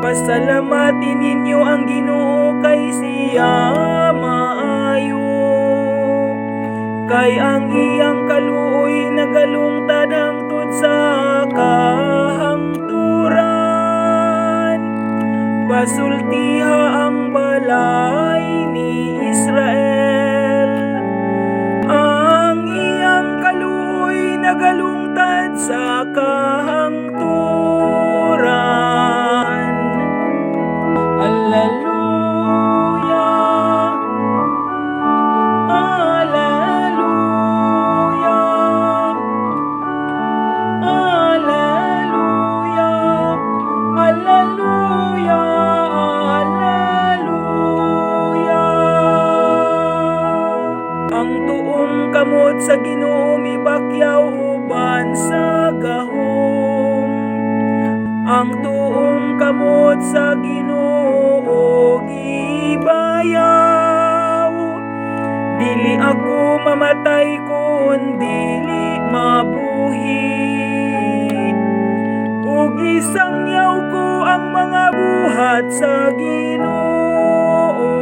Pasalamatin ninyo ang Ginoo kay siya maayo. Kay ang iyang kaluoy nagalungtad hangtod sa kahangturan. Pasultiha ang balay ni Israel. Ang iyang kaluoy nagalungtad sa kahangturan. Alleluia, alleluia, alleluia, alleluia, alleluia. Ang tuong kamot sa Ginoo mibakyaw uban sa gahom. Ang tuong kamot sa Ginoo gibayaw. Dili ako mamatay kun dili mabuhi. Ug isangyaw ko ang mga buhat sa Ginoo.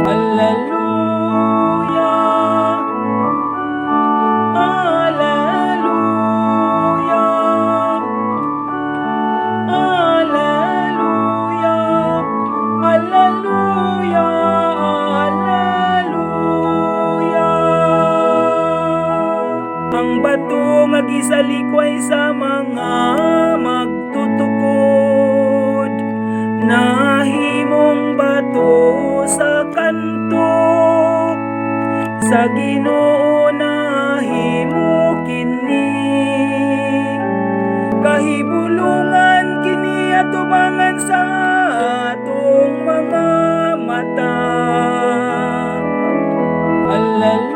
Alleluia, alleluia, alleluia, alleluia, alleluia. Ang bato nga gisalikway sa mga magtutukod, nahimong bato sa kanto. Sa Ginoo nahimo kini, kahibulungan kini atubangan sa atong mga mata. Alleluia.